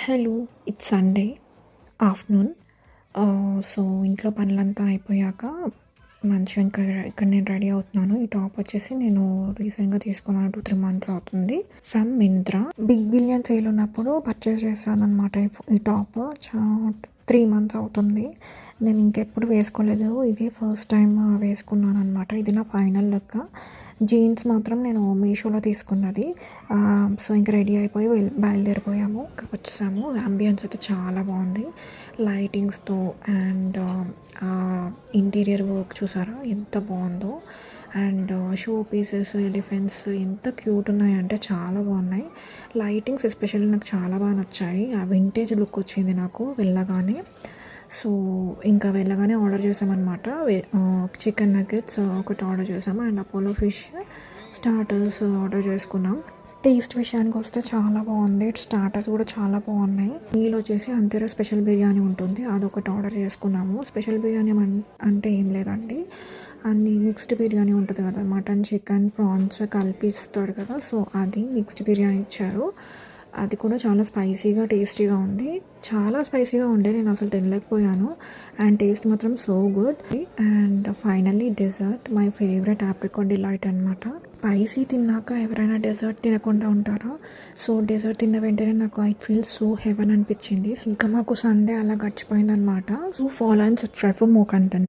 Hello, it's Sunday afternoon. So ఇంట్లో పనులంతా అయిపోయాక మంచిగా ఇక్కడ నేను రెడీ అవుతున్నాను. ఈ టాప్ వచ్చేసి నేను రీసెంట్గా తీసుకున్నాను, 2-3 months అవుతుంది. From Myntra big billion sale ఉన్నప్పుడు పర్చేస్ చేశాను అనమాట. ఈ టాప్ 3 months అవుతుంది. నేను ఇంకెప్పుడు వేసుకోలేదు, ఇదే ఫస్ట్ టైం వేసుకున్నాను అనమాట. ఇది నా ఫైనల్ లుక్. జీన్స్ మాత్రం నేను మీషోలో తీసుకున్నది. సో ఇంకా రెడీ అయిపోయి బయలుదేరిపోయాము. ఇక్కడికి వచ్చేసాము. అంబియన్స్ అయితే చాలా బాగుంది, లైటింగ్స్తో అండ్ ఇంటీరియర్ వర్క్ చూసారా ఎంత బాగుందో. అండ్ షో పీసెస్, ఎలిఫెంట్స్ ఎంత క్యూట్ ఉన్నాయంటే చాలా బాగున్నాయి. లైటింగ్స్ ఎస్పెషల్లీ నాకు చాలా బాగా నచ్చాయి. ఆ వింటేజ్ లుక్ వచ్చింది నాకు వెళ్ళగానే. సో ఇంకా వెళ్ళగానే ఆర్డర్ చేసామన్నమాట. చికెన్ నగ్గెట్స్ ఒకటి ఆర్డర్ చేసాము and Apollo fish starters order చేసుకున్నాం. టేస్ట్ విషయానికి వస్తే చాలా బాగుంది. స్టార్టర్స్ కూడా చాలా బాగున్నాయి. మీల్ వచ్చేసి అంతేరా స్పెషల్ బిర్యానీ ఉంటుంది, అదొకటి ఆర్డర్ చేసుకున్నాము. స్పెషల్ బిర్యానీ అంటే ఏం లేదండి, అన్ని మిక్స్డ్ బిర్యానీ ఉంటుంది కదా, మటన్, చికెన్, ప్రాన్స్ కలిపి ఇస్తాడు కదా, సో అది మిక్స్డ్ బిర్యానీ ఇచ్చారు. అది కూడా చాలా స్పైసీగా టేస్టీగా ఉంది. చాలా స్పైసీగా ఉండే, నేను అసలు తినలేకపోయాను. అండ్ టేస్ట్ మాత్రం so good. And finally dessert, my favourite apricot delight అనమాట. స్పైసీ తిన్నాక ఎవరైనా డెజర్ట్ తినకుండా ఉంటారా? సో డెజర్ట్ తిన్న వెంటనే నాకు ఐ ఫీల్ సో హెవెన్ అనిపించింది. ఇంకా మాకు సండే అలా గడిచిపోయింది అనమాట. So follow and subscribe for more content.